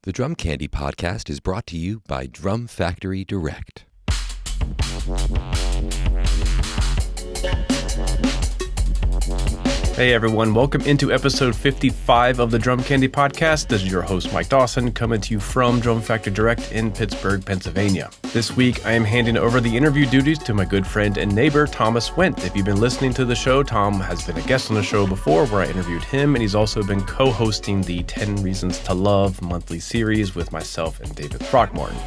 The Drum Candy podcast is brought to you by Drum Factory Direct. Hey everyone, welcome into episode 55 of the Drum Candy podcast. This is your host Mike Dawson, coming to you from Drum Factory Direct in Pittsburgh, Pennsylvania. This week I am handing over the interview duties to my good friend and neighbor Thomas Wendt. If you've been listening to the show, Tom has been a guest on the show before where I interviewed him, and he's also been co-hosting the 10 Reasons to Love monthly series with myself and David Throckmorton.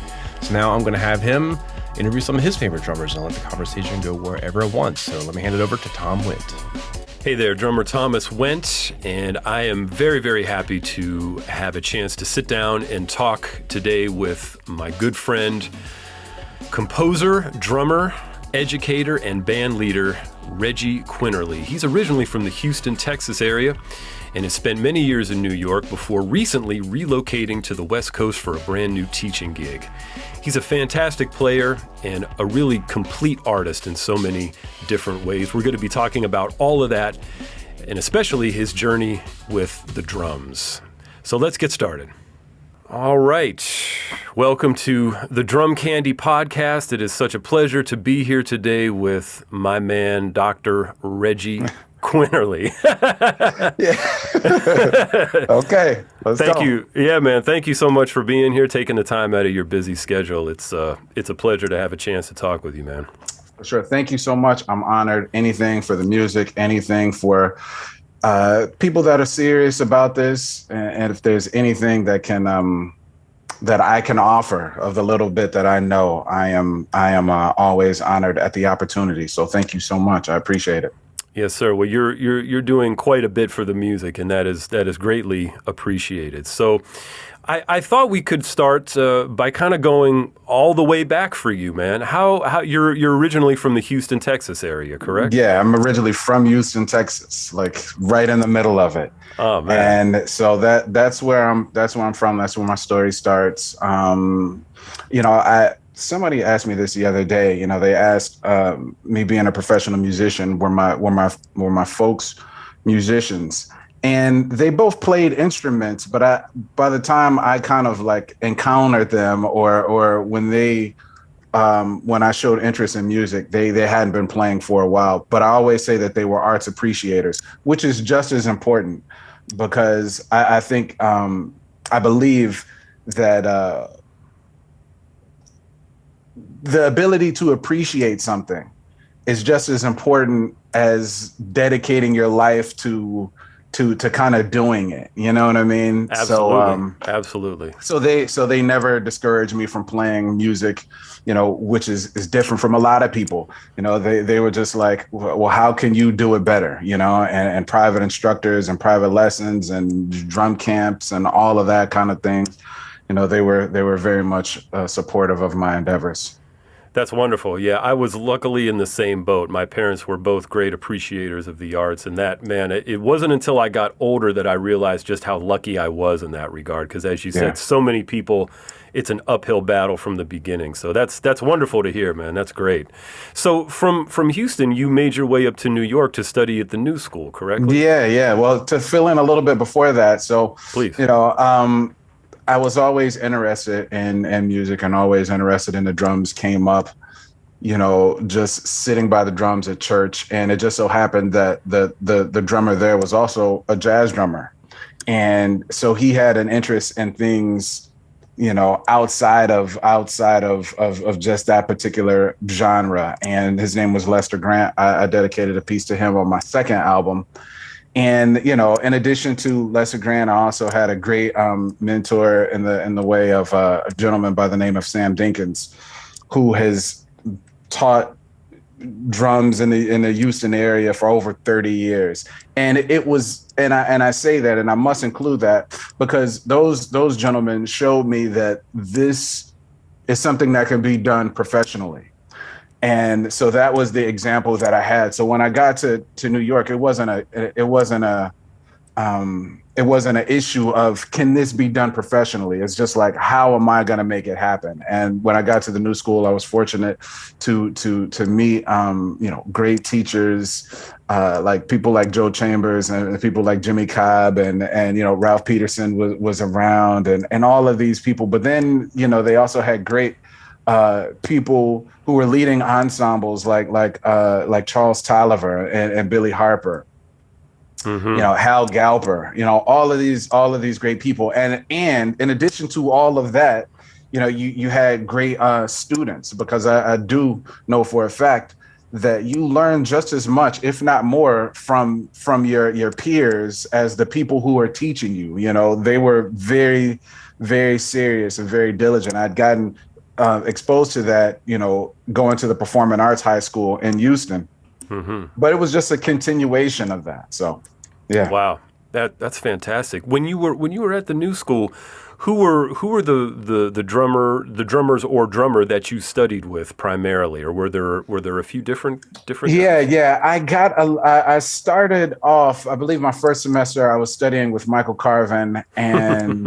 So now I'm going to have him interview some of his favorite drummers and let the conversation go wherever it wants. So let me hand it over to Tom Wendt. Hey there, drummer Thomas Wendt, and I am very, very happy to have a chance to sit down and talk today with my good friend, composer, drummer, educator, and band leader, Reggie Quinerly. He's originally from the Houston, Texas area and has spent many years in New York before recently relocating to the West Coast for a brand new teaching gig. He's a fantastic player and a really complete artist in so many different ways. We're going to be talking about all of that and especially his journey with the drums. So let's get started. All right. Welcome to the Drum Candy podcast. It is such a pleasure to be here today with my man, Dr. Reggie Quinerly. Yeah. Okay. Let's Thank go. you. Yeah, man. Thank you so much for being here, taking the time out of your busy schedule. It's a pleasure to have a chance to talk with you, man. Sure. Thank you so much. I'm honored. Anything for the music, anything for people that are serious about this. And if there's anything that can that I can offer of the little bit that I know, I am always honored at the opportunity. So thank you so much. I appreciate it. Yes, sir. Well, you're doing quite a bit for the music, and that is greatly appreciated. So, I thought we could start by kind of going all the way back for you, man. How you're originally from the Houston, Texas area, correct? Yeah, I'm originally from Houston, Texas, like right in the middle of it. Oh man! And so that's where I'm from. That's where my story starts. Somebody asked me this the other day. They asked me being a professional musician, were my folks musicians, and they both played instruments. But by the time I kind of like encountered them, or when I showed interest in music, they hadn't been playing for a while. But I always say that they were arts appreciators, which is just as important, because I think I believe that. The ability to appreciate something is just as important as dedicating your life to kind of doing it. You know what I mean? Absolutely. Absolutely. So they never discouraged me from playing music, which is different from a lot of people. They were just like, well, how can you do it better? And private instructors and private lessons and drum camps and all of that kind of thing. They were very much supportive of my endeavors. That's wonderful. Yeah, I was luckily in the same boat. My parents were both great appreciators of the arts, and that, man, it wasn't until I got older that I realized just how lucky I was in that regard, because as you said, so many people, it's an uphill battle from the beginning. So that's wonderful to hear, man. That's great. So from Houston, you made your way up to New York to study at the New School, correct? Yeah. Well, to fill in a little bit before that, so please. I was always interested in music and always interested in the drums. Came up, just sitting by the drums at church. And it just so happened that the drummer there was also a jazz drummer. And so he had an interest in things, outside of just that particular genre. And his name was Lester Grant. I dedicated a piece to him on my second album. And, in addition to Lester Grant, I also had a great mentor in the way of a gentleman by the name of Sam Dinkins, who has taught drums in the Houston area for over 30 years. And it was, and I say that, and I must include that, because those gentlemen showed me that this is something that can be done professionally. And so that was the example that I had. So when I got to New York, it wasn't a it wasn't an issue of, can this be done professionally? It's just like, how am I going to make it happen? And when I got to the new school, I was fortunate to meet, great teachers, like people like Joe Chambers and people like Jimmy Cobb and Ralph Peterson was around and all of these people. But then, they also had great people who were leading ensembles like Charles Tolliver and Billy Harper. Mm-hmm. Hal Galper, all of these great people. And in addition to all of that, you had great students, because I do know for a fact that you learn just as much, if not more, from your peers as the people who are teaching you. They were very, very serious and very diligent. I'd gotten exposed to that, going to the Performing Arts High School in Houston. Mm-hmm. But it was just a continuation of that. So, yeah. Wow, that's fantastic. When you were at the new school, who were the drummers or drummer that you studied with primarily, or were there a few different? Yeah. I started off, I believe my first semester, I was studying with Michael Carvin and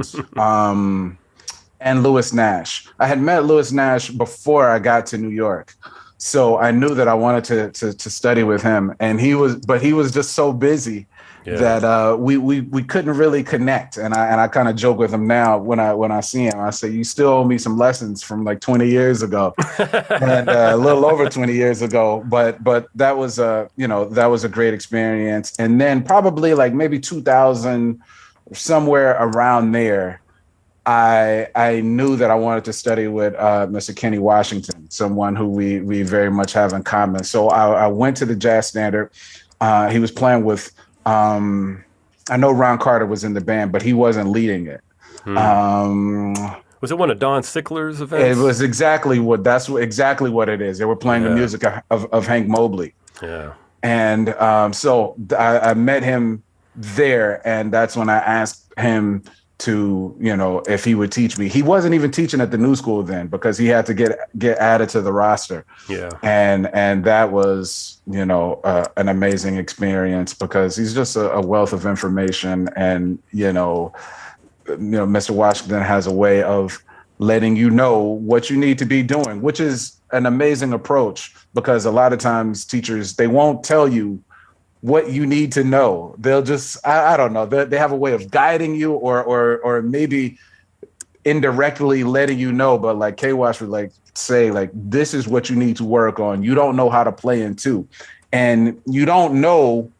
Louis Nash. I had met Louis Nash before I got to New York. So I knew that I wanted to study with him, and he was just so busy that we couldn't really connect. And I kind of joke with him now when I see him. I say, you still owe me some lessons from like 20 years ago, and a little over 20 years ago. But that was a great experience. And then probably like maybe 2000, somewhere around there, I knew that I wanted to study with Mr. Kenny Washington, someone who we very much have in common. So I went to the Jazz Standard. He was playing with, I know Ron Carter was in the band, but he wasn't leading it. Was it one of Don Sickler's events? It was exactly what it is. They were playing the music of Hank Mobley. Yeah. And so I met him there, and that's when I asked him to, if he would teach me. He wasn't even teaching at the new school then, because he had to get added to the roster. Yeah. And that was, an amazing experience, because he's just a wealth of information. And, Mr. Washington has a way of letting you know what you need to be doing, which is an amazing approach, because a lot of times teachers, they won't tell you what you need to know. They'll just, I don't know, they have a way of guiding you or maybe indirectly letting you know. But like K-Wash would say, this is what you need to work on. You don't know how to play in two. And you don't know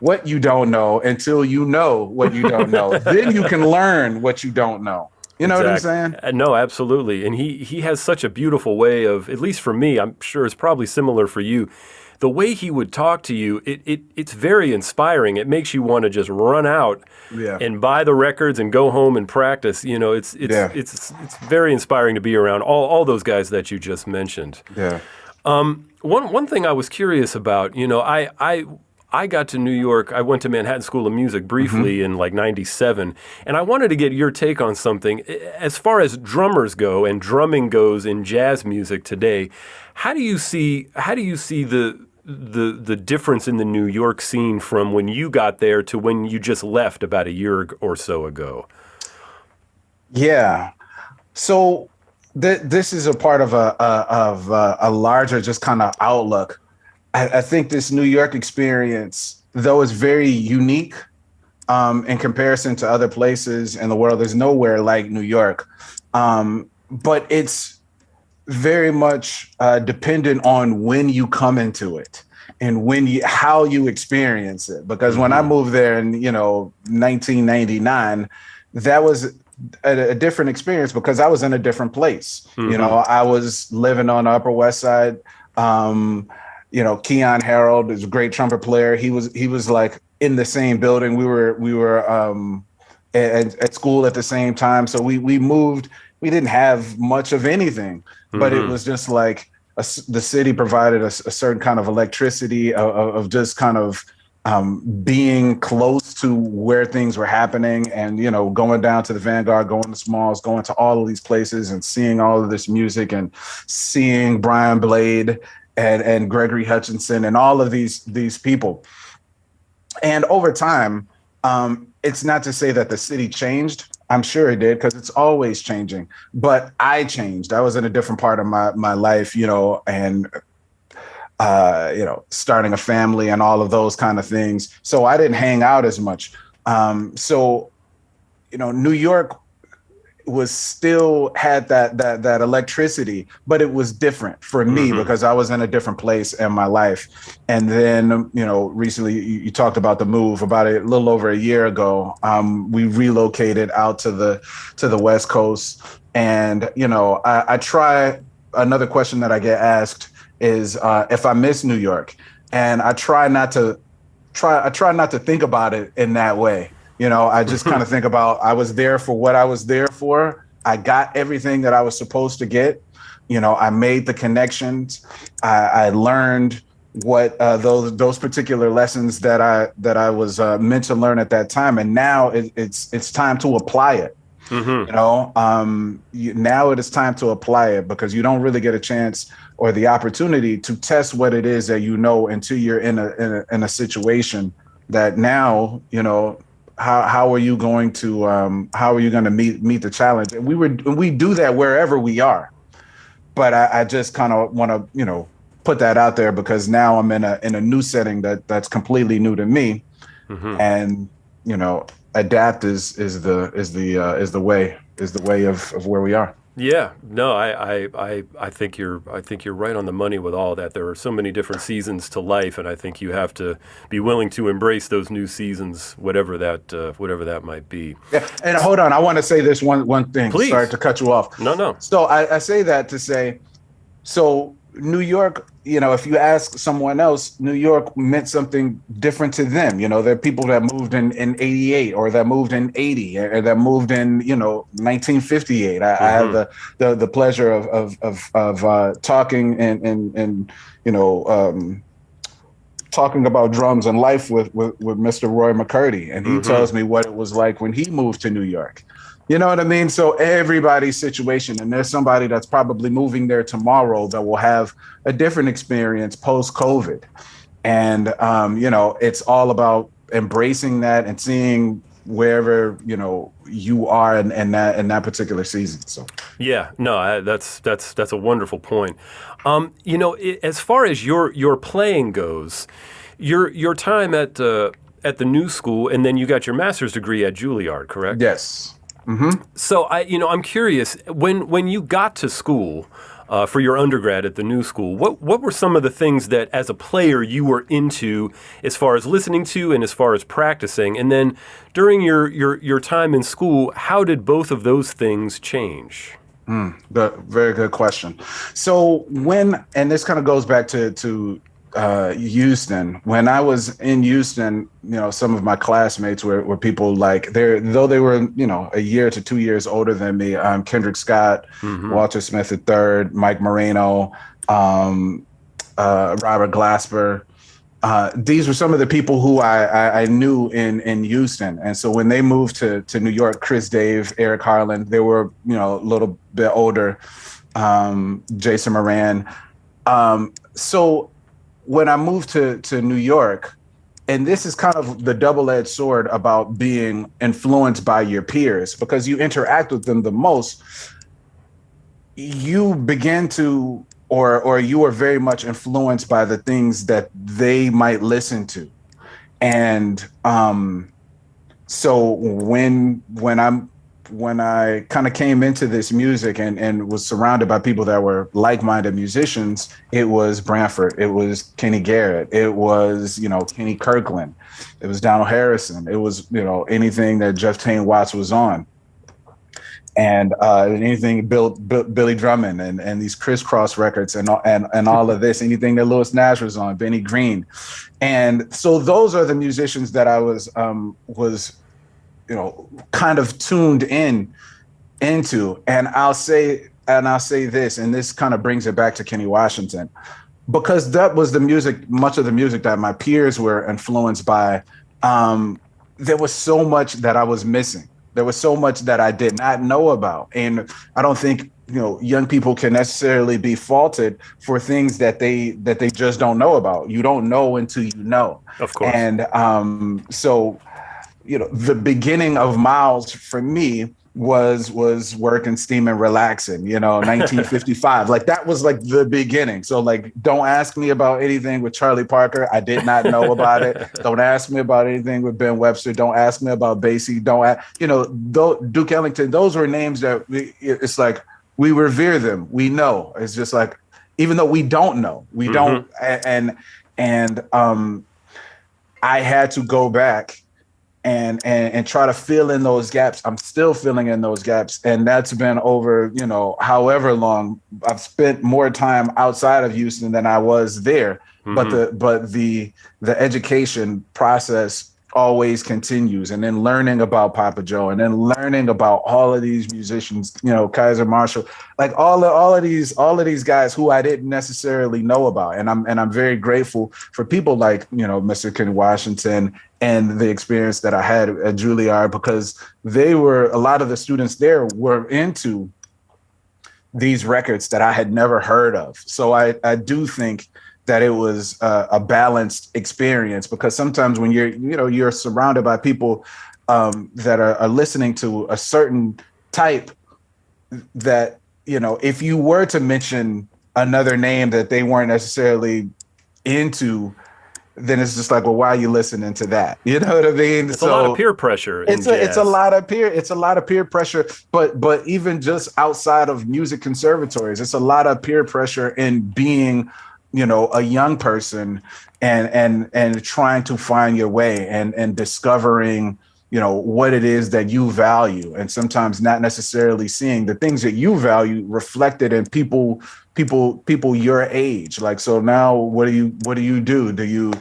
what you don't know until you know what you don't know. Then you can learn what you don't know. You know what I'm saying? No, absolutely. And he has such a beautiful way of, at least for me, I'm sure it's probably similar for you, the way he would talk to you, it's very inspiring. It makes you want to just run out and buy the records and go home and practice. It's very inspiring to be around all those guys that you just mentioned. Yeah. One thing I was curious about, I got to New York. I went to Manhattan School of Music briefly in like 97, and I wanted to get your take on something. As far as drummers go and drumming goes in jazz music today, how do you see the difference in the New York scene from when you got there to when you just left about a year or so ago? Yeah. So this is a part of a larger just kind of outlook. I think this New York experience, though, is very unique in comparison to other places in the world. There's nowhere like New York, but it's very much dependent on when you come into it and how you experience it. Because when I moved there in 1999, that was a different experience, because I was in a different place. I was living on the Upper West Side. Keon Harold is a great trumpet player. He was like in the same building. We were at school at the same time. So we moved. We didn't have much of anything, but it was just like the city provided a certain kind of electricity of just kind of being close to where things were happening, and going down to the Vanguard, going to Smalls, going to all of these places and seeing all of this music and seeing Brian Blade and Gregory Hutchinson and all of these people. And over time, it's not to say that the city changed. I'm sure it did, because it's always changing. But I changed. I was in a different part of my life, and starting a family and all of those kind of things. So I didn't hang out as much. New York was still had that electricity, but it was different for me because I was in a different place in my life. And then, recently you talked about the move about a little over a year ago. We relocated out to the West Coast. And, I try, another question that I get asked is if I miss New York, and I try not to think about it in that way. I just kind of think about, I was there for what I was there for. I got everything that I was supposed to get. I made the connections. I learned what those particular lessons that I was meant to learn at that time. And now it's time to apply it. Now it is time to apply it, because you don't really get a chance or the opportunity to test what it is that until you're in a situation that now, how are you going to meet the challenge? And we do that wherever we are. But I just kind of want to, put that out there, because now I'm in a new setting that's completely new to me. And, adapt is the way of where we are. Yeah, no, I think you're right on the money with all that. There are so many different seasons to life, and I think you have to be willing to embrace those new seasons, whatever that might be. Yeah, and hold on, I want to say this one thing. Please. Sorry to cut you off. No. So I say that to say, so New York, if you ask someone else, New York meant something different to them. There are people that moved in 88, or that moved in 80, or that moved in, 1958. I have the pleasure of talking and talking about drums and life with Mr. Roy McCurdy. And he tells me what it was like when he moved to New York. You know what I mean? So everybody's situation, and there's somebody that's probably moving there tomorrow that will have a different experience post-COVID. And, it's all about embracing that and seeing wherever, you are in that particular season. So, yeah, no, that's a wonderful point. As far as your playing goes, your time at the New School, and then you got your master's degree at Juilliard, correct? Yes. So I'm curious, when you got to school for your undergrad at the New School, what were some of the things that as a player you were into as far as listening to and as far as practicing? And then during your time in school, how did both of those things change? Very good question. So and this kind of goes back to Houston. When I was in Houston, some of my classmates were people like though they were, a year to 2 years older than me. Kendrick Scott, Walter Smith III, Mike Moreno, Robert Glasper. These were some of the people who I knew in Houston. And so when they moved to New York, Chris Dave, Eric Harland, they were, a little bit older, Jason Moran. So when I moved to New York, and this is kind of the double-edged sword about being influenced by your peers, because you interact with them the most, you begin to, or you are very much influenced by the things that they might listen to. And so when I kind of came into this music and was surrounded by people that were like-minded musicians, it was Branford, it was Kenny Garrett, it was, Kenny Kirkland, it was Donald Harrison, it was, anything that Jeff Tain Watts was on. And anything Billy Drummond and these crisscross records and all of this, anything that Louis Nash was on, Benny Green. And so those are the musicians that I was kind of tuned into. And I'll say this, and this kind of brings it back to Kenny Washington, because that was the music, much of the music that my peers were influenced by. There was so much that I was missing. There was so much that I did not know about. And I don't think, young people can necessarily be faulted for things that they just don't know about. You don't know until you know. Of course. And so, the beginning of Miles for me was working, steaming, relaxing, 1955. Like that was like the beginning. So like, don't ask me about anything with Charlie Parker. I did not know about it. Don't ask me about anything with Ben Webster. Don't ask me about Basie. Duke Ellington, those were names that it's like, we revere them. We know. It's just like, even though we don't know, we don't. And I had to go back and try to fill in those gaps. I'm still filling in those gaps. And that's been over, however long. I've spent more time outside of Houston than I was there. But the education process always continues. And then learning about Papa Joe, and then learning about all of these musicians, Kaiser Marshall, like all of these guys who I didn't necessarily know about. And I'm very grateful for people like, Mr. Ken Washington and the experience that I had at Juilliard, because a lot of the students there were into these records that I had never heard of. So I do think that it was a balanced experience, because sometimes when you're surrounded by people that are listening to a certain type, that, if you were to mention another name that they weren't necessarily into, then it's just like, well, why are you listening to that? You know what I mean? It's a lot of peer pressure. It's a lot of peer pressure, but even just outside of music conservatories, it's a lot of peer pressure in being, a young person and trying to find your way and discovering, what it is that you value, and sometimes not necessarily seeing the things that you value reflected in people your age. Like, so now what do you do? Do you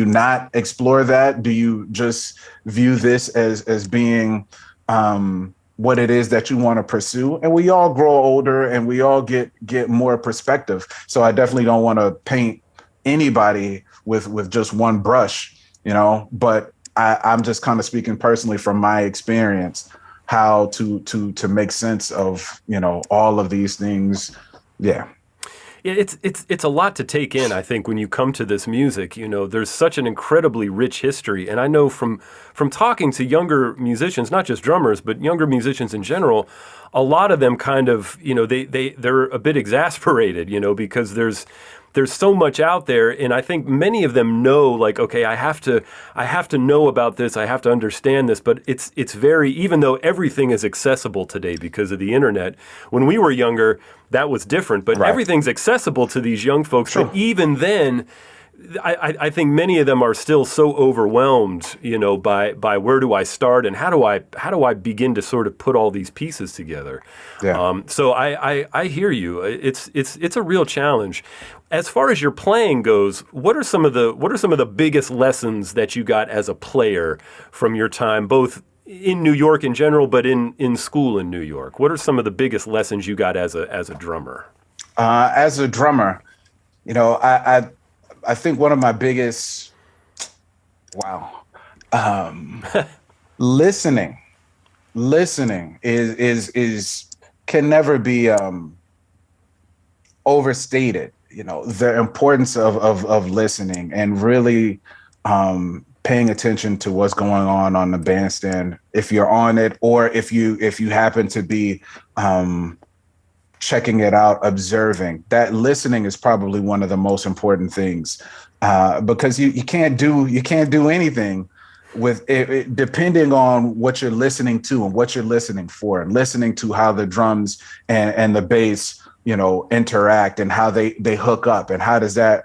not explore that? Do you just view this as being what it is that you want to pursue? And we all grow older and we all get more perspective. So I definitely don't want to paint anybody with just one brush, but I'm just kind of speaking personally from my experience, how to make sense of, all of these things. Yeah. Yeah, it's a lot to take in, I think, when you come to this music. There's such an incredibly rich history. And I know from talking to younger musicians, not just drummers, but younger musicians in general, a lot of them kind of, they're a bit exasperated, because there's so much out there, and I think many of them know, like, okay, I have to know about this, I have to understand this, but it's very, even though everything is accessible today because of the internet, when we were younger, that was different, but everything's accessible to these young folks. Sure. But even then, I think many of them are still so overwhelmed, by where do I start and how do I begin to sort of put all these pieces together. Yeah. So I hear you. It's a real challenge. As far as your playing goes, what are some of the biggest lessons that you got as a player from your time, both in New York in general, but in school in New York? What are some of the biggest lessons you got as a drummer? As a drummer, I think one of my biggest, listening is can never be overstated. The importance of listening and really paying attention to what's going on the bandstand, if you're on it, or if you happen to be checking it out, observing. That listening is probably one of the most important things, because you can't do anything with it, depending on what you're listening to and what you're listening for, and listening to how the drums and the bass interact and how they hook up, and how does that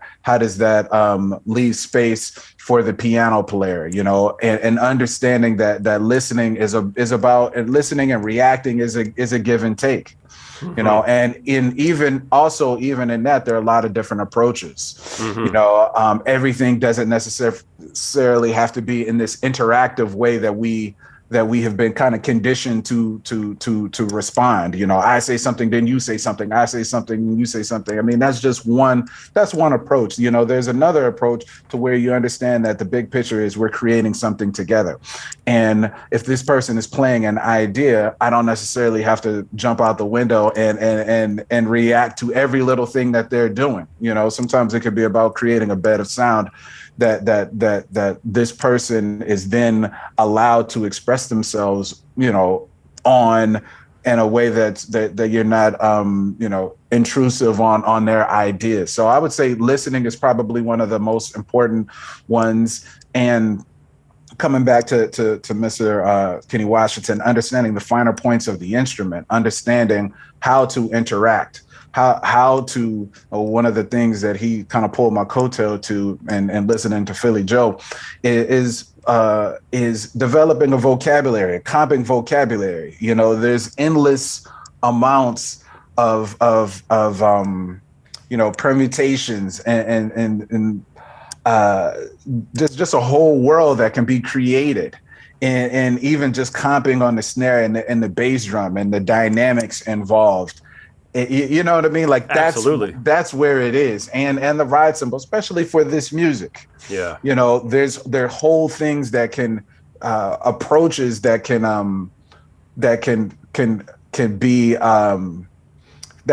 leave space for the piano player, and understanding that listening is about, and listening and reacting is a give and take. And even in that, there are a lot of different approaches. Everything doesn't necessarily have to be in this interactive way that we have been kind of conditioned to respond. I say something, then you say something. I say something, then you say something. I mean, that's one approach. There's another approach to where you understand that the big picture is we're creating something together. And if this person is playing an idea, I don't necessarily have to jump out the window and react to every little thing that they're doing. Sometimes it could be about creating a bed of sound that this person is then allowed to express themselves, on in a way that you're not, intrusive on their ideas. So I would say listening is probably one of the most important ones. And coming back to Mr. Kenny Washington, understanding the finer points of the instrument, understanding how to interact, how to, one of the things that he kind of pulled my coattail to, and listening to Philly Joe is developing a vocabulary, comping vocabulary. There's endless amounts of permutations and there's just a whole world that can be created, and even just comping on the snare and the bass drum and the dynamics involved. You know what I mean? Like that's where it is, and the ride cymbal, especially for this music. Yeah, there are whole things that can approaches that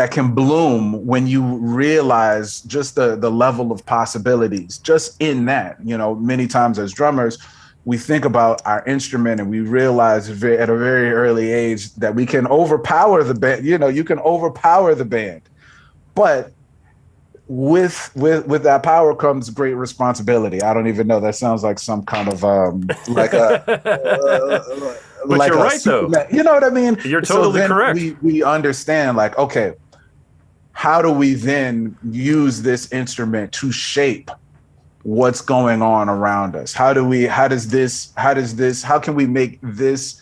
can bloom when you realize just the level of possibilities just in that. Many times as drummers, we think about our instrument and we realize at a very early age that we can overpower the band. You can overpower the band, but with that power comes great responsibility. I don't even know. That sounds like some kind of like a. But like you're right, though. You know what I mean? You're totally correct. We understand, like, okay, how do we then use this instrument to shape what's going on around us? How can we make this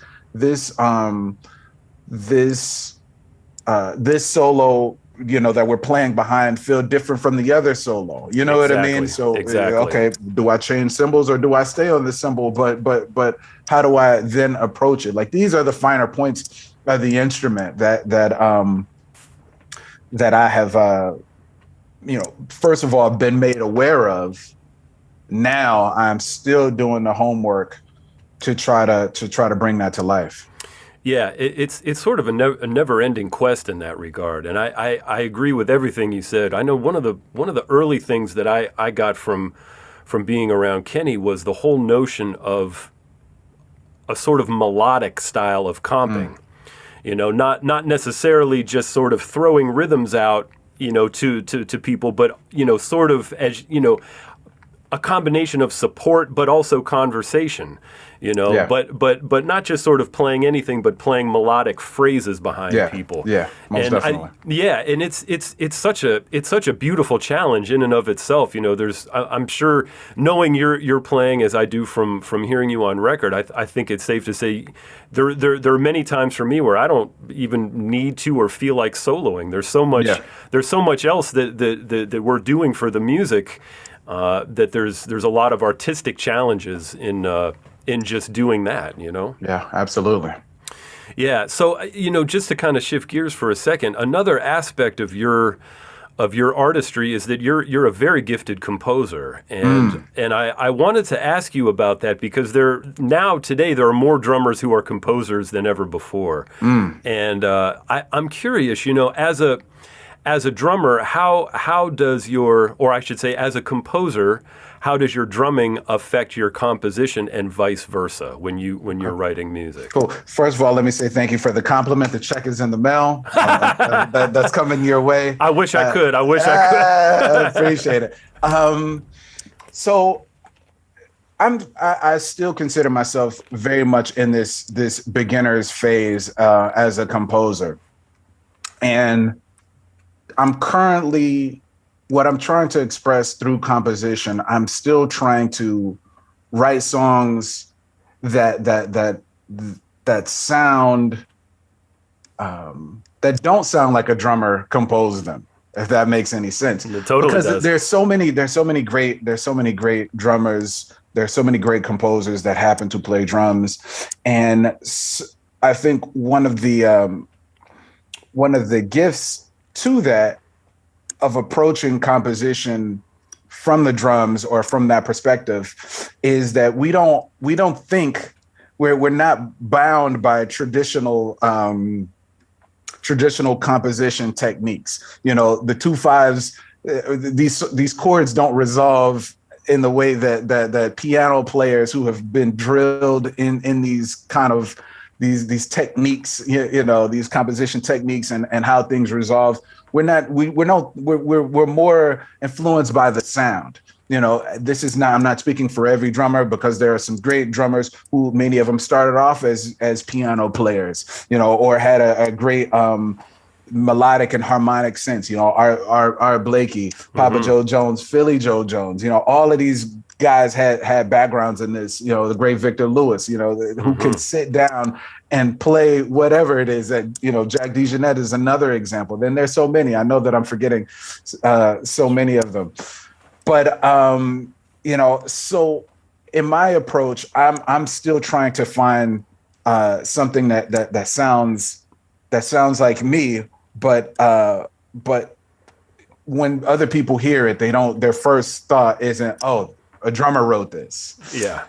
solo, that we're playing behind feel different from the other solo? You know what I mean? So okay, do I change cymbals or do I stay on the cymbal? But how do I then approach it? Like, these are the finer points of the instrument that I have first of all been made aware of. Now I'm still doing the homework to try to bring that to life. Yeah, it's sort of a never-ending quest in that regard, and I agree with everything you said. I know one of the early things that I got from being around Kenny was the whole notion of a sort of melodic style of comping. Not necessarily just sort of throwing rhythms out, to people, but sort of as a combination of support, but also conversation, Yeah. but not just sort of playing anything, but playing melodic phrases behind people. Yeah, most definitely. And it's such a beautiful challenge in and of itself. I'm sure, knowing you're playing as I do from hearing you on record, I think it's safe to say there are many times for me where I don't even need to or feel like soloing. There's so much else that we're doing for the music. That there's a lot of artistic challenges in just doing that, Yeah, absolutely. Yeah. So, just to kind of shift gears for a second, another aspect of your artistry is that you're a very gifted composer, and I wanted to ask you about that because today there are more drummers who are composers than ever before, and I'm curious, as a drummer, how does as a composer, how does your drumming affect your composition and vice versa when you're writing music? Cool. First of all, let me say thank you for the compliment. The check is in the mail. That's coming your way. I wish I could. I appreciate it. So I still consider myself very much in this beginner's phase as a composer, and I'm currently, what I'm trying to express through composition, I'm still trying to write songs that sound that don't sound like a drummer composed them, if that makes any sense. It totally does. There's so many great drummers, there's so many great composers that happen to play drums, and I think one of the gifts to that of approaching composition from the drums or from that perspective is that we don't think we're not bound by traditional composition techniques. The 2/5s, these chords don't resolve in the way that piano players who have been drilled in these kind of these techniques, these composition techniques and how things resolve. We're more influenced by the sound. I'm not speaking for every drummer, because there are some great drummers who, many of them started off as piano players, or had a great melodic and harmonic sense. Our Blakey, Papa Joe Jones, Philly Joe Jones, all of these guys had backgrounds in this, the great Victor Lewis, who can sit down and play whatever it is that, Jack DeJohnette is another example. Then there's so many. I know that I'm forgetting so many of them. But, so in my approach, I'm still trying to find something that sounds like me, but when other people hear it, their first thought isn't, oh, a drummer wrote this. Yeah.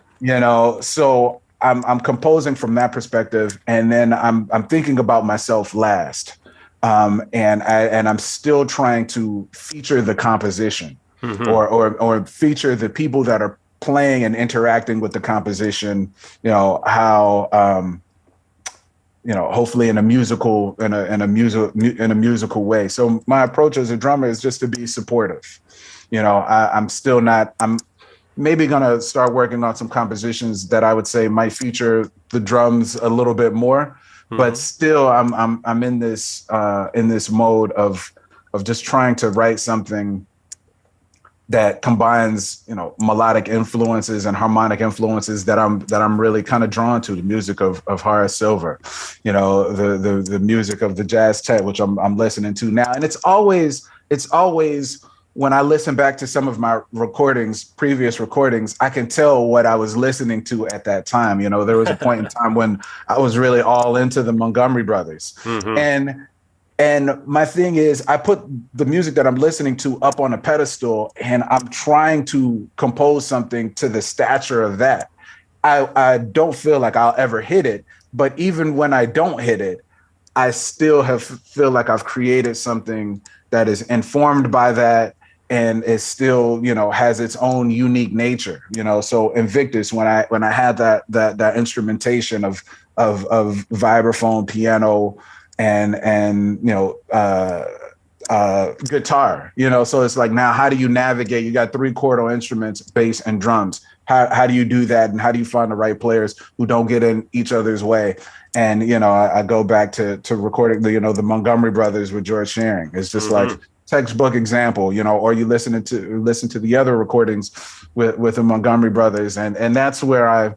So I'm composing from that perspective, and then I'm thinking about myself last. And I'm still trying to feature the composition. Or feature the people that are playing and interacting with the composition, how hopefully in a musical way. So my approach as a drummer is just to be supportive. I'm maybe gonna start working on some compositions that I would say might feature the drums a little bit more, but still I'm in this mode of just trying to write something that combines, melodic influences and harmonic influences that I'm really kind of drawn to. The music of Horace Silver, the music of the jazz tet, which I'm listening to now. And it's always when I listen back to some of my previous recordings, I can tell what I was listening to at that time. There was a point in time when I was really all into the Montgomery Brothers. And my thing is, I put the music that I'm listening to up on a pedestal, and I'm trying to compose something to the stature of that. I don't feel like I'll ever hit it, but even when I don't hit it, I still feel like I've created something that is informed by that and is still, has its own unique nature. So Invictus, when I had that instrumentation of vibraphone, piano, and guitar, so it's like, now how do you navigate? You got 3 chordal instruments, bass and drums. How do you do that? And how do you find the right players who don't get in each other's way? And, I go back to recording the Montgomery Brothers with George Shearing. It's just like textbook example, or you listen to the other recordings with the Montgomery Brothers. And that's where I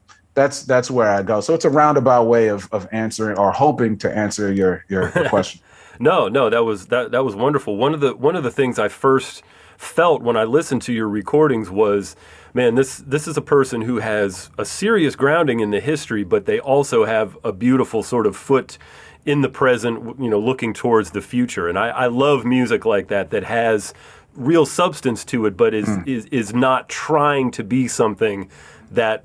go. So it's a roundabout way of answering, or hoping to answer your question. No, that was wonderful. One of the things I first felt when I listened to your recordings was, man, this is a person who has a serious grounding in the history, but they also have a beautiful sort of foot in the present, looking towards the future. And I love music like that has real substance to it, but is not trying to be something that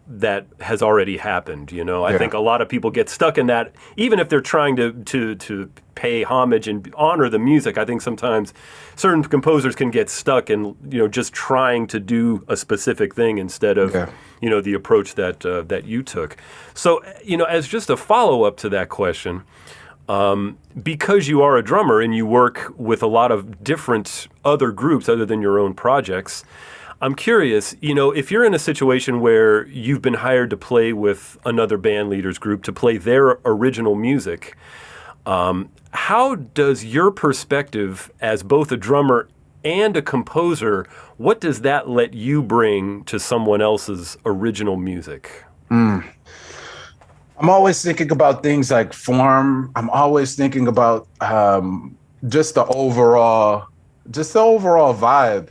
has already happened. I think a lot of people get stuck in that, even if they're trying to pay homage and honor the music. I think sometimes certain composers can get stuck in just trying to do a specific thing instead of the approach that you took. So as just a follow-up to that question, because you are a drummer and you work with a lot of different other groups other than your own projects, I'm curious, if you're in a situation where you've been hired to play with another band leader's group to play their original music, how does your perspective as both a drummer and a composer, what does that let you bring to someone else's original music? I'm always thinking about things like form. I'm always thinking about just the overall vibe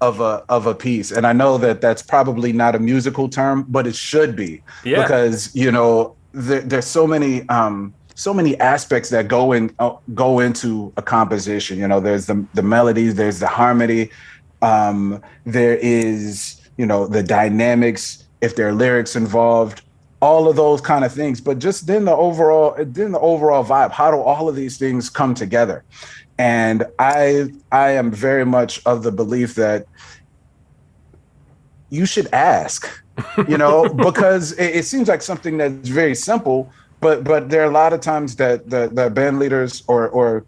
of a piece. And I know that that's probably not a musical term, but it should be, because there's so many aspects that go into a composition. There's the melodies, there's the harmony, there is the dynamics, if there are lyrics involved, all of those kind of things. But just then the overall vibe, how do all of these things come together? And I am very much of the belief that, you should ask, because it seems like something that's very simple, but there are a lot of times that the band leaders or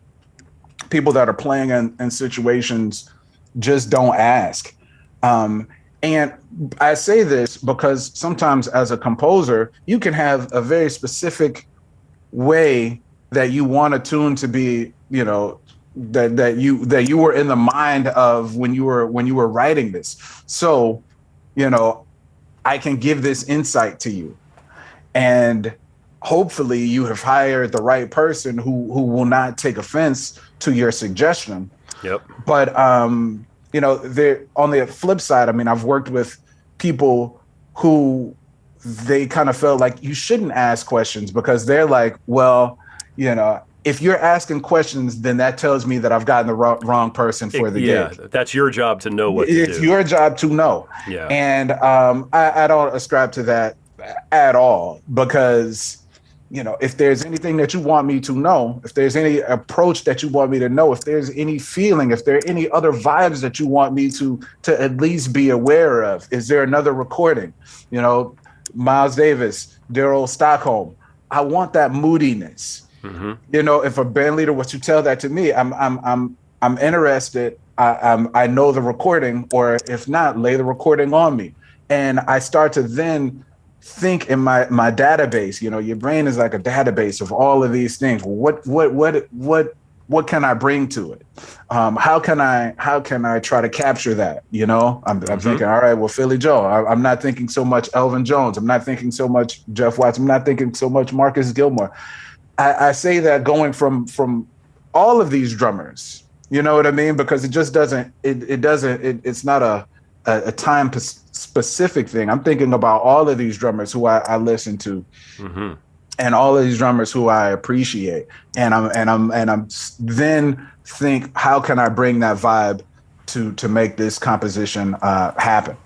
people that are playing in situations just don't ask. And I say this because sometimes as a composer, you can have a very specific way that you want a tune to be, that you were in the mind of when you were writing this. So, I can give this insight to you, and hopefully you have hired the right person who will not take offense to your suggestion. Yep. But there, on the flip side, I mean, I've worked with people who they kind of felt like you shouldn't ask questions because they're like, well, if you're asking questions, then that tells me that I've gotten the wrong person for the gig. Yeah, that's your job to know what to do. It's your job to know. Yeah. And I don't ascribe to that at all because, if there's anything that you want me to know, if there's any approach that you want me to know, if there's any feeling, if there are any other vibes that you want me to at least be aware of, is there another recording? Miles Davis, Daryl Stockholm. I want that moodiness. Mm-hmm. If a band leader was to tell that to me, I'm interested. I know the recording, or if not, lay the recording on me, and I start to then think in my database. Your brain is like a database of all of these things. What can I bring to it? How can I try to capture that? I'm thinking, all right, well, Philly Joe. I'm not thinking so much Elvin Jones. I'm not thinking so much Jeff Watts. I'm not thinking so much Marcus Gilmore. I say that going from all of these drummers, you know what I mean? Because it just doesn't, it's not a time specific thing. I'm thinking about all of these drummers who I listen to, and all of these drummers who I appreciate. And I'm then think, how can I bring that vibe to make this composition happen?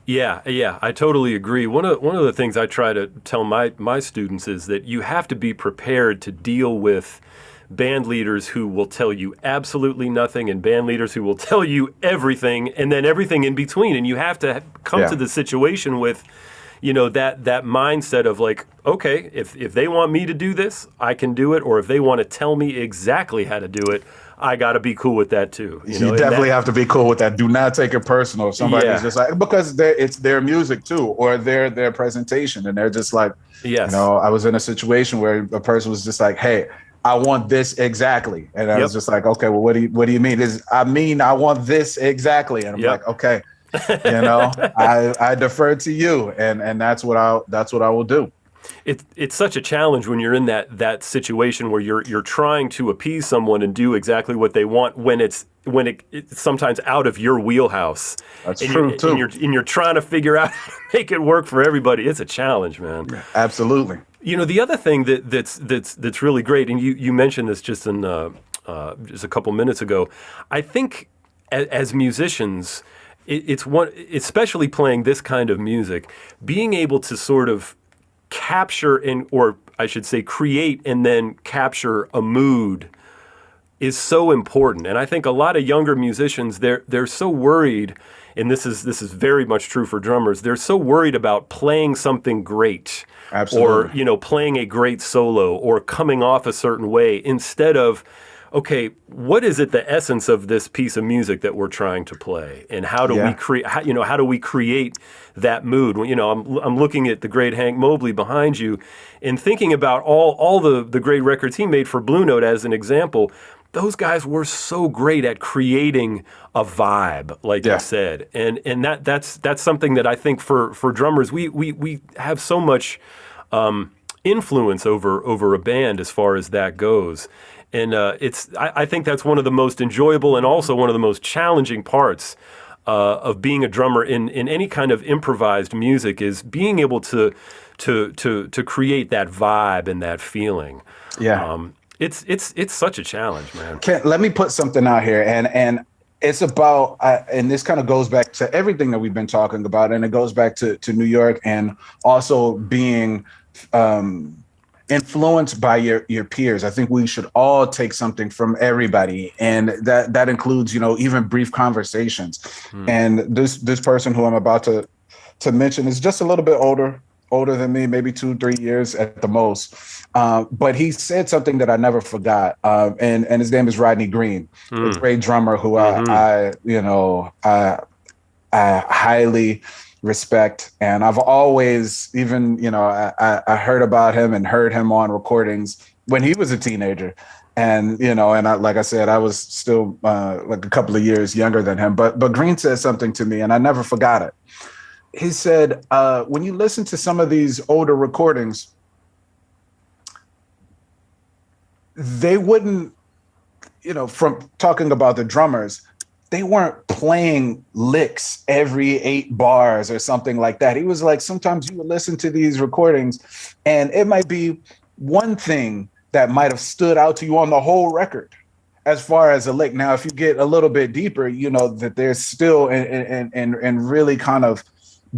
Yeah, I totally agree. One of the things I try to tell my students is that you have to be prepared to deal with band leaders who will tell you absolutely nothing and band leaders who will tell you everything and then everything in between. And you have to come to the situation with, that mindset of like, okay, if they want me to do this, I can do it. Or if they want to tell me exactly how to do it, I got to be cool with that too. You definitely have to be cool with that. Do not take it personal. If somebody's just like, because it's their music too, or their presentation, and they're just like, yes. I was in a situation where a person was just like, hey, I want this exactly, and I was just like, okay, well, what do you mean? I want this exactly, and I'm like, okay, I defer to you, and that's what I will do. It's such a challenge when you're in that situation where you're trying to appease someone and do exactly what they want when it's sometimes out of your wheelhouse. That's true too. And you're trying to figure out how to make it work for everybody. It's a challenge, man. Absolutely. The other thing that's really great, and you mentioned this just a couple minutes ago. I think as musicians, it's one, especially playing this kind of music, being able to sort of capture or I should say create and then capture a mood is so important. And I think a lot of younger musicians, they're so worried, and this is very much true for drummers, they're so worried about playing something great. Absolutely. Or playing a great solo or coming off a certain way instead of, okay, what is it the essence of this piece of music that we're trying to play, and how do we create? How do we create that mood? I'm looking at the great Hank Mobley behind you, and thinking about all the great records he made for Blue Note as an example. Those guys were so great at creating a vibe, like you said, and that's something that I think for drummers we have so much influence over a band as far as that goes. And I think that's one of the most enjoyable and also one of the most challenging parts of being a drummer in any kind of improvised music is being able to create that vibe and that feeling. Yeah. It's such a challenge, man. Let me put something out here, and it's about, and this kind of goes back to everything that we've been talking about, and it goes back to New York and also being influenced by your peers. I think we should all take something from everybody, and that includes even brief conversations. And this person who I'm about to to mention is just a little bit older than me, maybe 2-3 years at the most. But he said something that I never forgot. And his name is Rodney Green, a great drummer who I highly respect. And I've always, even, I heard about him and heard him on recordings when he was a teenager. And, like I said, I was still like a couple of years younger than him. But Green said something to me and I never forgot it. He said, when you listen to some of these older recordings, they wouldn't, from talking about the drummers, they weren't playing licks every 8 bars or something like that. He was like, sometimes you would listen to these recordings and it might be one thing that might have stood out to you on the whole record as far as a lick. Now, if you get a little bit deeper, that there's still and really kind of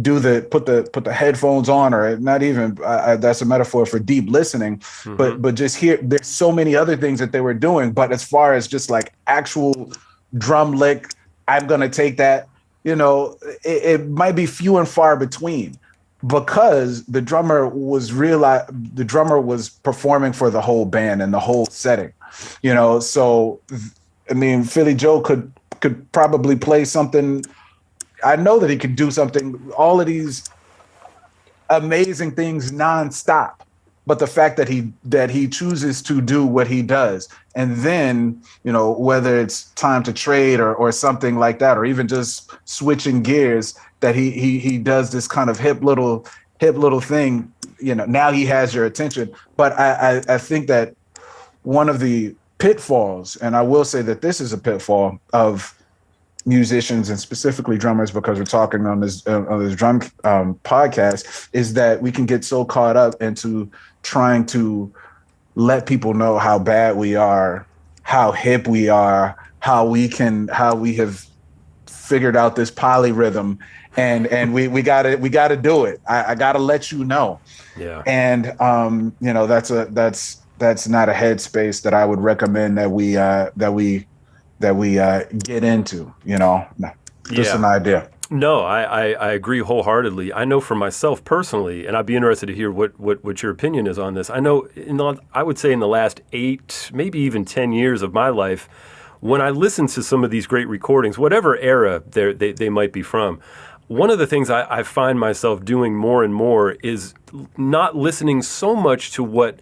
put the headphones on, or not even that's a metaphor for deep listening, but just hear, there's so many other things that they were doing. But as far as just like actual drum lick, I'm gonna take that, it might be few and far between, because the drummer was performing for the whole band and the whole setting, so I mean, Philly Joe could probably play something. I know that he could do something, all of these amazing things nonstop. But the fact that he chooses to do what he does, and then, whether it's time to trade or something like that, or even just switching gears, that he does this kind of hip little thing, now he has your attention. But I think that one of the pitfalls, and I will say that this is a pitfall of musicians and specifically drummers, because we're talking on this drum podcast, is that we can get so caught up into trying to let people know how bad we are, how hip we are, how we have figured out this polyrhythm, and we gotta do it. I gotta let you know. Yeah. And that's not a headspace that I would recommend that we get into, just an idea. No, I agree wholeheartedly. I know for myself personally, and I'd be interested to hear what your opinion is on this. I know I would say in the last 8, maybe even 10 years of my life, when I listen to some of these great recordings, whatever era they might be from, one of the things I find myself doing more and more is not listening so much to what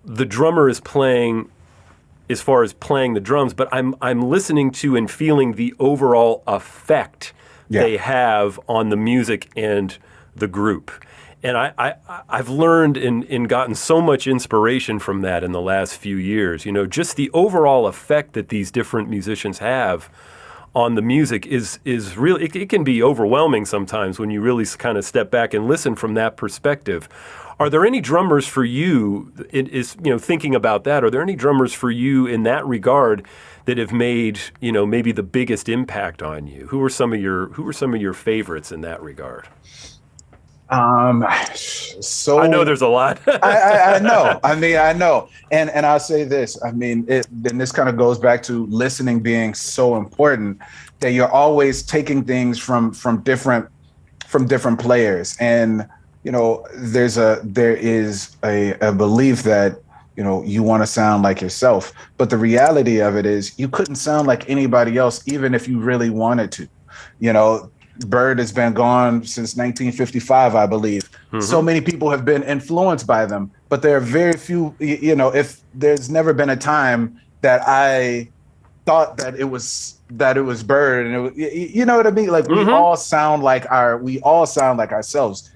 the drummer is playing as far as playing the drums, but I'm listening to and feeling the overall effect they have on the music and the group. And I've learned and gotten so much inspiration from that in the last few years. Just the overall effect that these different musicians have on the music is really, it can be overwhelming sometimes when you really kind of step back and listen from that perspective. Are there any drummers for you, thinking about that, are there any drummers for you in that regard that have made, maybe the biggest impact on you? Who are some of your favorites in that regard? So I know there's a lot. I know. I know. And I'll say this. Then this kind of goes back to listening being so important, that you're always taking things from different players. And there is a belief that you want to sound like yourself, but the reality of it is you couldn't sound like anybody else, even if you really wanted to. Bird has been gone since 1955, I believe. Mm-hmm. So many people have been influenced by them, but there are very few. If there's never been a time that I thought that it was Bird, and it was, you know what I mean? Like mm-hmm. we all sound like ourselves.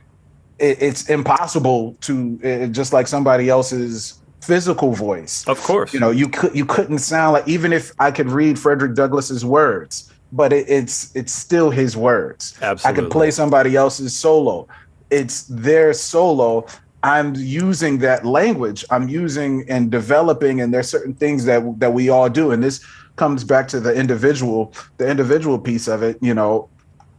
It's impossible to just like somebody else's physical voice. Of course, you couldn't sound like, even if I could read Frederick Douglass's words. But it's still his words. Absolutely. I could play somebody else's solo. It's their solo. I'm using that language. I'm using and developing, and there's certain things that we all do. And this comes back to the individual piece of it.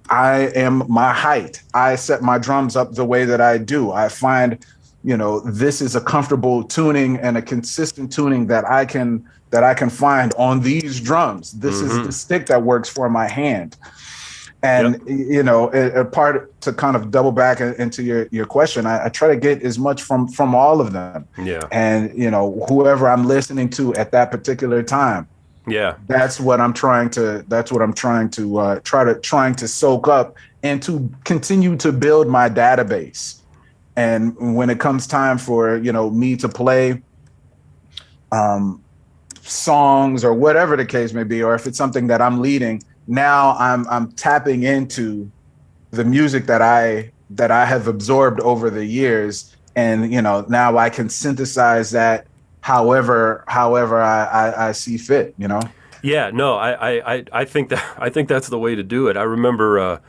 I am my height. I set my drums up the way that I do. I find, this is a comfortable tuning and a consistent tuning that I can find on these drums. This mm-hmm. is the stick that works for my hand. And, Yep. you know, a part to kind of double back into your question, I try to get as much from all of them. Yeah. And, you know, whoever I'm listening to at that particular time, Yeah. that's what I'm trying to trying to soak up and to continue to build my database. And when it comes time for, you know, me to play songs or whatever the case may be, or if it's something that I'm leading, now I'm tapping into the music that I have absorbed over the years. And, you know, now I can synthesize that however I see fit, you know? Yeah, no, I think that's the way to do it. I remember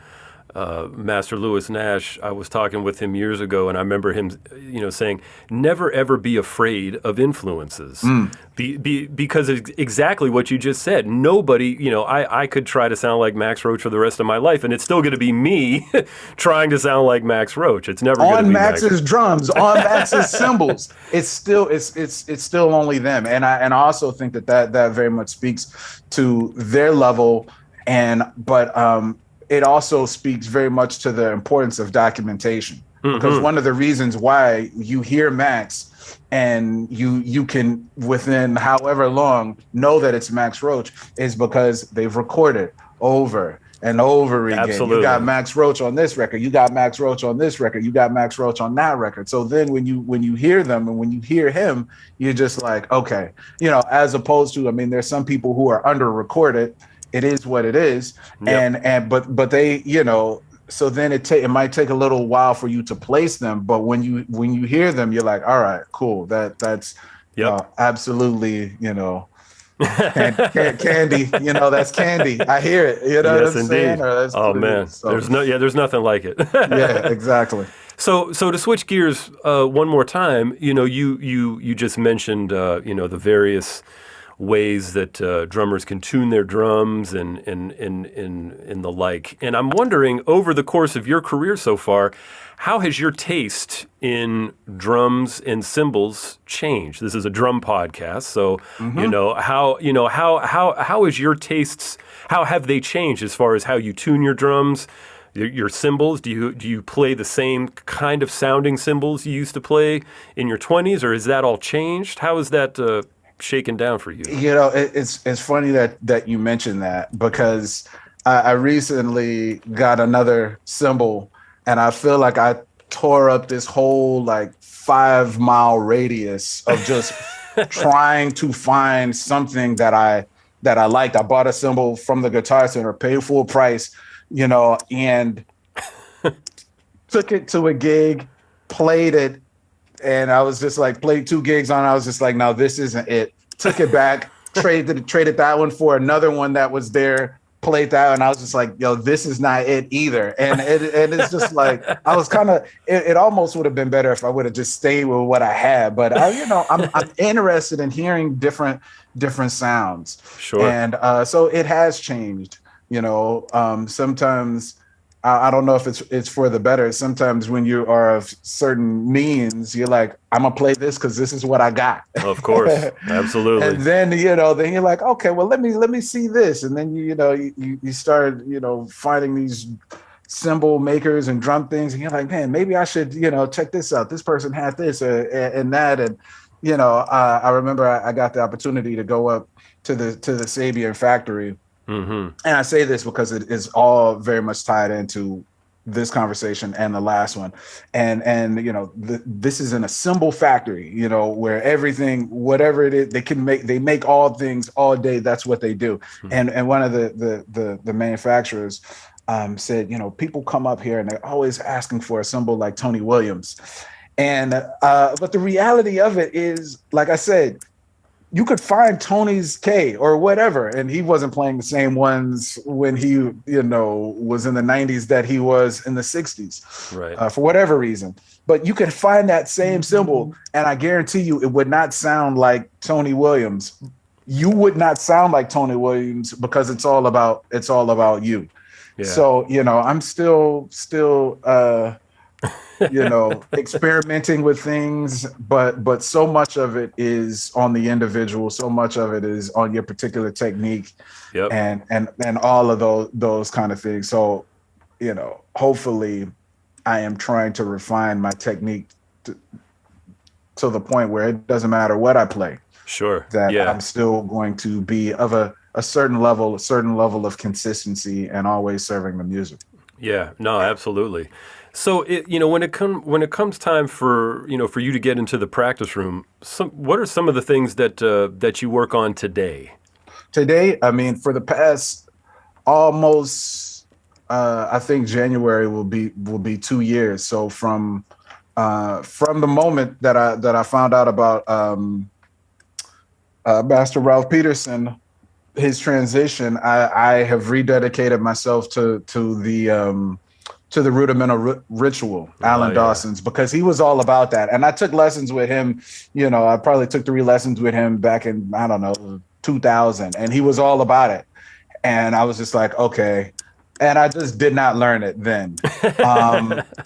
Master Lewis Nash. I was talking with him years ago, and I remember him, you know, saying, "Never ever be afraid of influences," because it's exactly what you just said. Nobody, you know, I could try to sound like Max Roach for the rest of my life, and it's still going to be me trying to sound like Max Roach. It's never going to be Max's drums, on Max's cymbals. It's still only them, and I also think that very much speaks to their level, but it also speaks very much to the importance of documentation, because one of the reasons why you hear Max and you can within however long know that it's Max Roach is because they've recorded over and over again. Absolutely. You got Max Roach on this record, you got Max Roach on this record, you got Max Roach on that record. So then when you hear them and when you hear him, you're just like, okay, you know, as opposed to, I mean, there's some people who are under recorded. It is what it is. Yep. But they, you know, so then it might take a little while for you to place them, but when you hear them, you're like, all right, cool. That's absolutely, you know, candy, you know, that's candy. I hear it. You know yes, what I'm indeed. saying? Oh man, so, there's nothing like it. Yeah, exactly. So to switch gears one more time, you know, you just mentioned you know, the various ways that drummers can tune their drums and the like. And I'm wondering, over the course of your career so far, how has your taste in drums and cymbals changed? This is a drum podcast, so how is your tastes? How have they changed as far as how you tune your drums, your cymbals? Do you play the same kind of sounding cymbals you used to play in your 20s, or has that all changed? How is that shaken down for you? You know, it's funny that you mentioned that, because I recently got another cymbal, and I feel like I tore up this whole like 5-mile radius of just trying to find something that I liked. I bought a cymbal from the Guitar Center, paid full price, you know, and took it to a gig, played it, and I was just like, played 2 gigs on it. I was just like, no, this isn't it. Took it back, traded that one for another one that was there, played that, and I was just like, yo, this is not it either. And it's just like, I was kind of, it almost would have been better if I would have just stayed with what I had. But I'm interested in hearing different sounds. Sure. And so it has changed. You know, sometimes I don't know if it's for the better. Sometimes when you are of certain means, you're like, I'm gonna play this because this is what I got. Of course, absolutely. And then then you're like, okay, well let me see this, and then you start finding these cymbal makers and drum things, and you're like, man, maybe I should check this out. This person had this and that, and I remember I got the opportunity to go up to the Sabian factory. Mm-hmm. And I say this because it is all very much tied into this conversation and the last one. And this is in a cymbal factory, where everything, whatever it is, they make all things all day. That's what they do. Mm-hmm. And one of the manufacturers said, people come up here and they're always asking for a cymbal like Tony Williams. And but the reality of it is, like I said, you could find Tony's K or whatever, and he wasn't playing the same ones when he, was in the 90s that he was in the 60s, right? For whatever reason. But you could find that same cymbal, and I guarantee you, it would not sound like Tony Williams. You would not sound like Tony Williams because it's all about you. Yeah. So I'm still experimenting with things, but so much of it is on the individual. So much of it is on your particular technique, Yep. and all of those kind of things. So, hopefully, I am trying to refine my technique to the point where it doesn't matter what I play. Sure. That Yeah. I'm still going to be of a certain level of consistency, and always serving the music. Yeah, no, absolutely. So when it comes time for for you to get into the practice room, what are some of the things that you work on today? Today, I mean, for the past almost, I think January will be 2 years. So from the moment that I found out about Master Ralph Peterson, his transition, I have rededicated myself to the rudimental ritual, Alan Dawson's, because he was all about that. And I took lessons with him. I probably took 3 lessons with him back in, I don't know, 2000, and he was all about it. And I was just like, okay. And I just did not learn it then.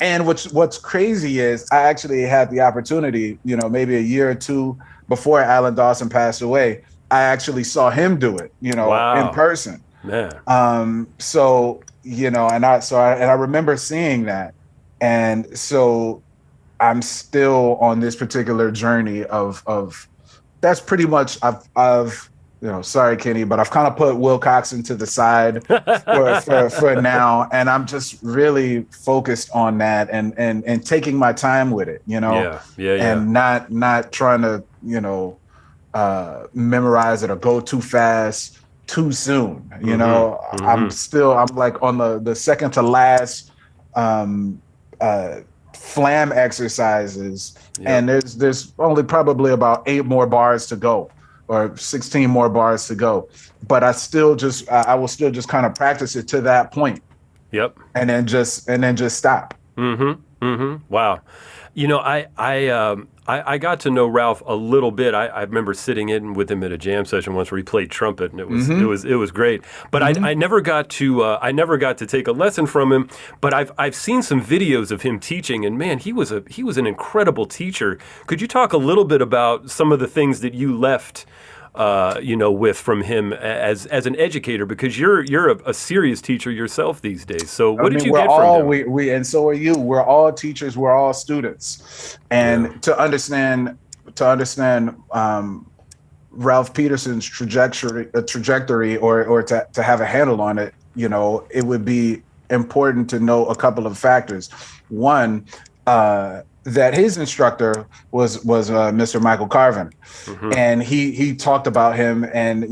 And what's crazy is I actually had the opportunity, maybe a year or 2 before Alan Dawson passed away, I actually saw him do it, Wow. in person. Man. So, and I remember seeing that. And so I'm still on this particular journey of that's pretty much I've sorry, Kenny, but I've kind of put Will Coxon to the side for now. And I'm just really focused on that and taking my time with it, Yeah. and not trying to, memorize it or go too fast too soon. I'm like on the second to last flam exercises. Yep. And there's only probably about 8 more bars to go, or 16 more bars to go. But I will still just kind of practice it to that point. Yep. And then just stop. Wow. I got to know Ralph a little bit. I remember sitting in with him at a jam session once where he played trumpet, and it was great. But I never got to take a lesson from him. But I've seen some videos of him teaching, and man, he was an incredible teacher. Could you talk a little bit about some of the things that you left with from him as an educator, because you're a serious teacher yourself these days. So what did you get from him? We and so are you. We're all teachers. We're all students. And to understand Ralph Peterson's trajectory, or to have a handle on it, it would be important to know a couple of factors. One, that his instructor was Mr. Michael Carvin. And he talked about him, and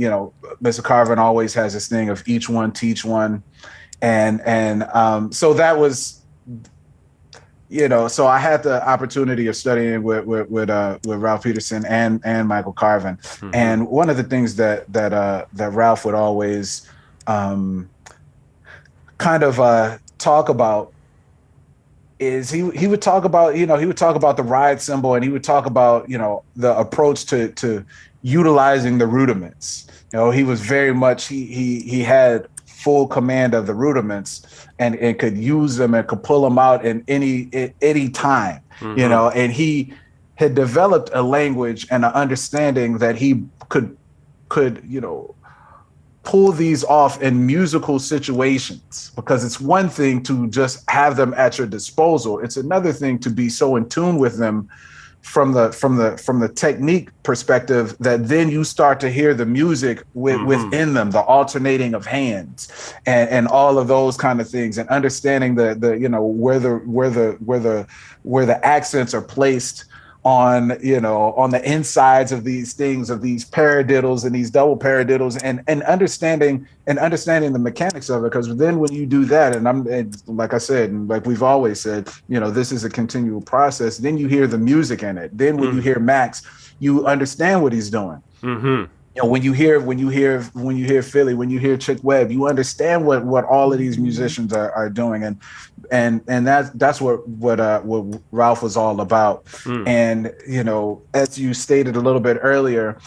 Mr. Carvin always has this thing of each one teach one, and so that was so I had the opportunity of studying with Ralph Peterson and Michael Carvin. And one of the things that Ralph would always kind of talk about is he would talk about the ride cymbal, and he would talk about the approach to utilizing the rudiments. He was very much he had full command of the rudiments, and could use them and could pull them out in any time. And he had developed a language and an understanding that he could pull these off in musical situations, because it's one thing to just have them at your disposal. It's another thing to be so in tune with them from the technique perspective that then you start to hear the music within them, the alternating of hands and all of those kind of things, and understanding the where the accents are placed on the insides of these things, of these paradiddles and these double paradiddles, and understanding the mechanics of it. Because then when you do that, and like I said, and like we've always said, this is a continual process. Then you hear the music in it. Then when you hear Max, you understand what he's doing. When you hear Philly, when you hear Chick Webb, you understand what all of these musicians are doing, and that's what Ralph was all about. And as you stated a little bit earlier,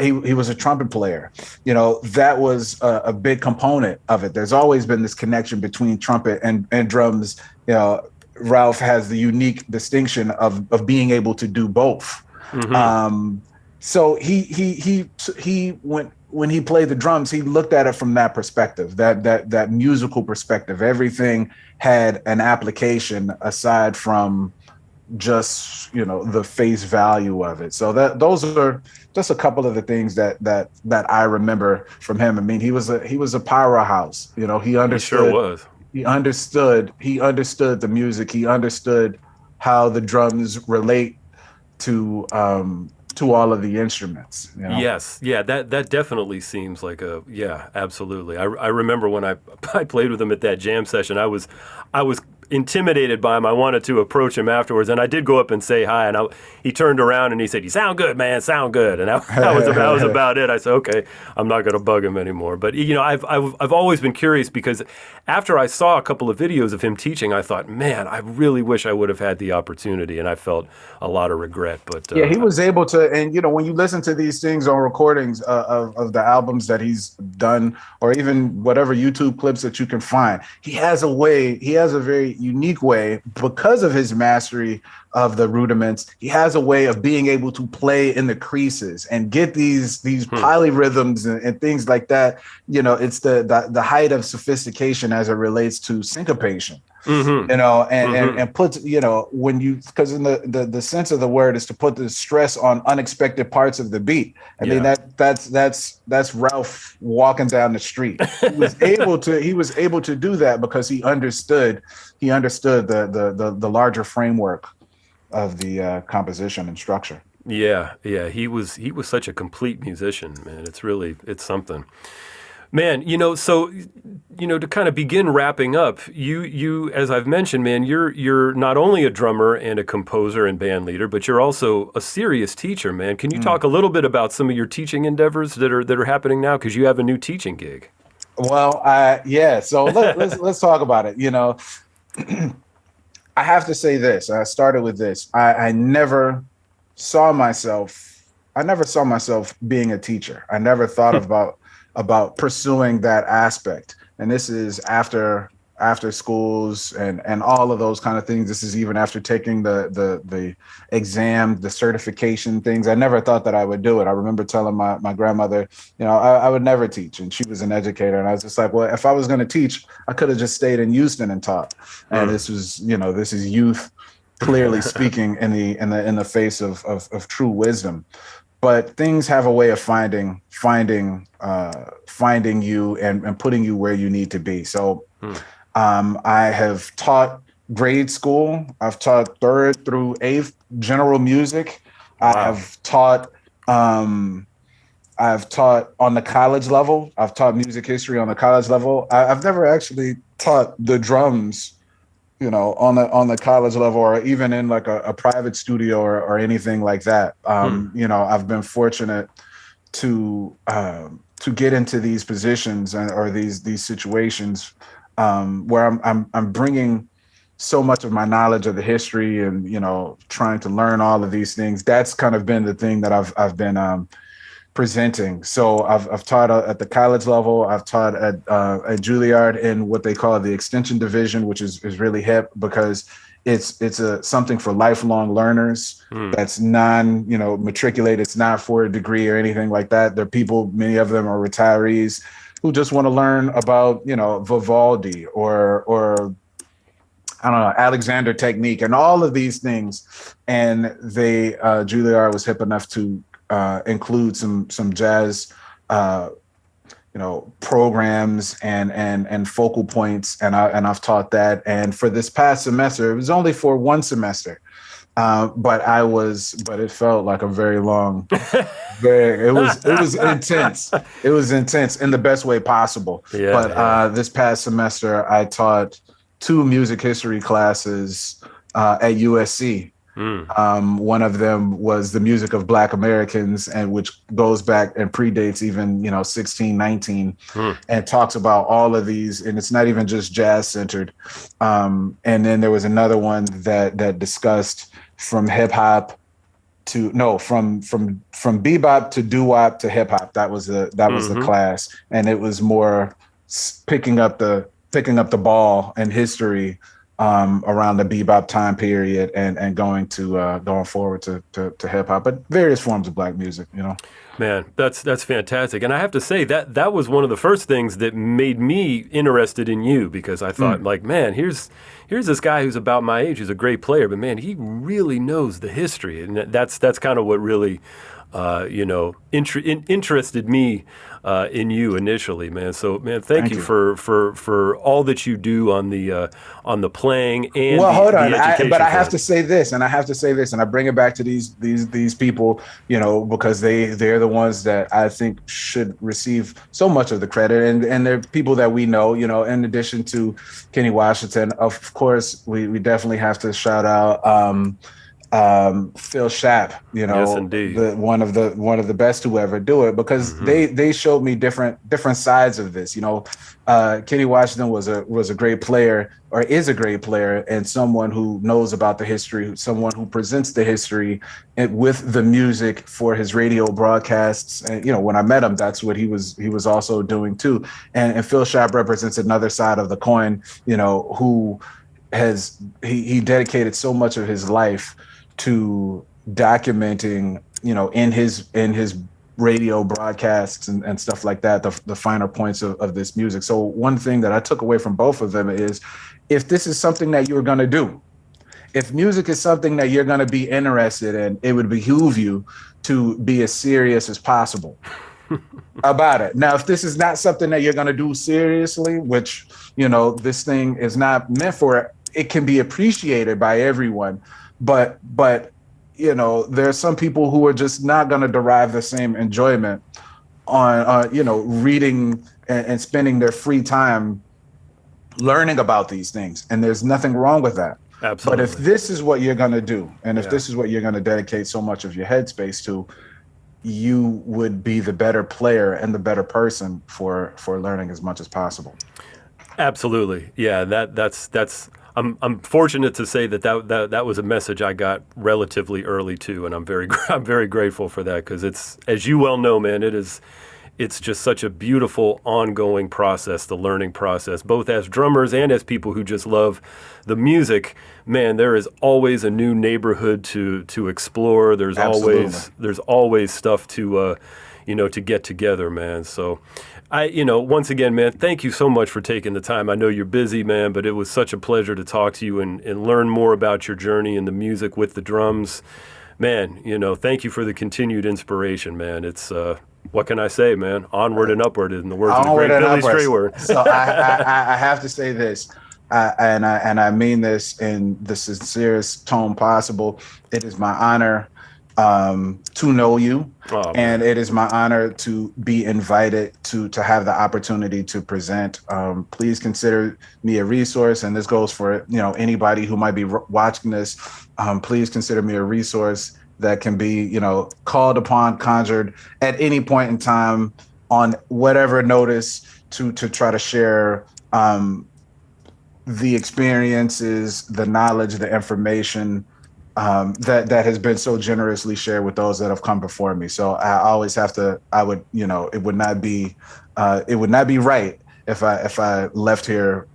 he was a trumpet player. That was a big component of it. There's always been this connection between trumpet and drums. Ralph has the unique distinction of being able to do both. So he when he played the drums, he looked at it from that perspective, that musical perspective. Everything had an application aside from just, you know, the face value of it. So those are just a couple of the things that I remember from him. I mean, he was a powerhouse. You know, he understood. He sure was. He understood the music. He understood how the drums relate to all of the instruments. You know? Yes, yeah, that definitely seems like absolutely. I remember when I played with him at that jam session, I was intimidated by him. I wanted to approach him afterwards, and I did go up and say hi, and he turned around and he said, "You sound good, man, sound good." And that was about it. I said, okay, I'm not going to bug him anymore. But, you know, I've always been curious, because after I saw a couple of videos of him teaching, I thought, man, I really wish I would have had the opportunity, and I felt a lot of regret. But yeah, he was able to, and, you know, when you listen to these things on recordings of the albums that he's done, or even whatever YouTube clips that you can find, he has a very unique way, because of his mastery of the rudiments. He has a way of being able to play in the creases and get these polyrhythms and things like that. You know, it's the height of sophistication as it relates to syncopation. You know, and put, you know, because in the sense of the word is to put the stress on unexpected parts of the beat. I mean, that's Ralph walking down the street. He was able to do that because he understood the larger framework of the composition and structure. Yeah, he was such a complete musician, man. It's something. Man, you know, so, you know, to kind of begin wrapping up, you as I've mentioned, man, you're not only a drummer and a composer and band leader, but you're also a serious teacher, man. Can you talk a little bit about some of your teaching endeavors that are happening now, because you have a new teaching gig? Well, so let's talk about it. You know, I have to say this. I started with this. I never saw myself being a teacher. I never thought about pursuing that aspect. And this is after schools and all of those kind of things. This is even after taking the exam, the certification things. I never thought that I would do it. I remember telling my grandmother, you know, I would never teach. And she was an educator. And I was just like, well, if I was going to teach, I could have just stayed in Houston and taught. And this is youth clearly speaking in the face of true wisdom. But things have a way of finding you and putting you where you need to be. So I have taught grade school. I've taught 3rd through 8th general music. Wow. I've taught on the college level. I've taught music history on the college level. I've never actually taught the drums, you know, on the college level, or even in like a private studio or anything like that. You know, I've been fortunate to get into these positions or these situations where I'm bringing so much of my knowledge of the history and, you know, trying to learn all of these things. That's kind of been the thing that I've been presenting. So I've taught at the college level. I've taught at Juilliard in what they call the extension division, which is really hip because it's something for lifelong learners. That's matriculated. It's not for a degree or anything like that. There are people, many of them are retirees who just want to learn about, you know, Vivaldi or I don't know, Alexander technique and all of these things. And Juilliard was hip enough to include some jazz, programs and focal points, and I've taught that. And for this past semester, it was only for one semester, but it felt like a very long. It was intense. It was intense in the best way possible. This past semester, I taught 2 music history classes at USC. One of them was the music of Black Americans, and which goes back and predates even 1619, and talks about all of these, and it's not even just jazz centered. And then there was another one that discussed from hip hop from bebop to doo-wop to hip hop. That was the class, and it was more picking up the ball and history around the bebop time period and going forward to hip hop, but various forms of black music, you know. Man, that's fantastic. And I have to say that was one of the first things that made me interested in you, because I thought, like, man, here's this guy who's about my age, who's a great player, but man, he really knows the history. And that's kind of what really, interested me in you initially, man. So, man, thank you for all that you do on the playing and hold on. the education. But I have to say this, and I bring it back to these people, you know, because they're the ones that I think should receive so much of the credit, and they're people that we know, you know. In addition to Kenny Washington, of course, we definitely have to shout out Phil Shapp, you know, yes, indeed. one of the best to ever do it, because they showed me different sides of this. You know, Kenny Washington was a great player, or is a great player, and someone who knows about the history, someone who presents the history with the music for his radio broadcasts. And you know, when I met him, that's what he was also doing too. And Phil Shapp represents another side of the coin, you know, who he dedicated so much of his life to documenting, you know, in his radio broadcasts and stuff like that, the finer points of this music. So one thing that I took away from both of them is, if this is something that you're going to do, if music is something that you're going to be interested in, it would behoove you to be as serious as possible about it. Now, if this is not something that you're going to do seriously, which, you know, this thing is not meant for, it can be appreciated by everyone. But you know, there are some people who are just not going to derive the same enjoyment on you know, reading and spending their free time learning about these things, and there's nothing wrong with that. Absolutely. But if this is what you're going to do, and if this is what you're going to dedicate so much of your headspace to, you would be the better player and the better person for learning as much as possible. Absolutely, yeah. That's. I'm fortunate to say that was a message I got relatively early too, and I'm very grateful for that, because it's, as you well know, man, it's just such a beautiful ongoing process, the learning process, both as drummers and as people who just love the music. Man, there is always a new neighborhood to explore. There's always stuff to to get together, man. So once again, man, thank you so much for taking the time. I know you're busy, man, but it was such a pleasure to talk to you and learn more about your journey in the music with the drums. Man, thank you for the continued inspiration, man. It's, what can I say, man? Onward and upward, in the words of the great Billy Strayhorn. So I have to say this, and I mean this in the sincerest tone possible. It is my honor to know you, and it is my honor to be invited to have the opportunity to present. Please consider me a resource, and this goes for anybody who might be watching this. Please consider me a resource that can be called upon, conjured at any point in time on whatever notice to try to share the experiences, the knowledge, the information that has been so generously shared with those that have come before me. So I always have to, it would not be right if I left here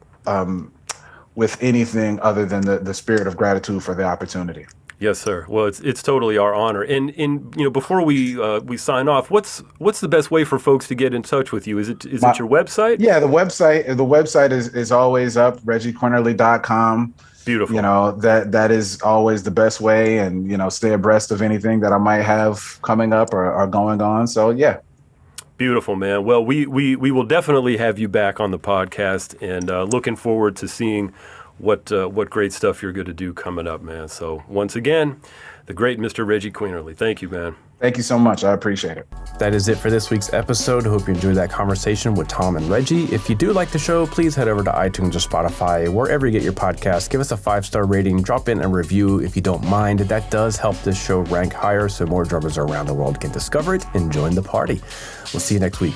with anything other than the spirit of gratitude for the opportunity. Yes, sir. Well, it's totally our honor. And before we sign off, what's the best way for folks to get in touch with you? Is it your website? Yeah, the website is always up, reggiequinerly.com. Beautiful. That is always the best way, and stay abreast of anything that I might have coming up or going on. So yeah. Beautiful, man. Well, we will definitely have you back on the podcast, and looking forward to seeing what great stuff you're going to do coming up, man. So once again, the great Mr. Reggie Quinerly. Thank you, man. Thank you so much. I appreciate it. That is it for this week's episode. Hope you enjoyed that conversation with Tom and Reggie. If you do like the show, please head over to iTunes or Spotify, wherever you get your podcasts. Give us a 5-star rating, drop in a review if you don't mind. That does help this show rank higher so more drummers around the world can discover it and join the party. We'll see you next week.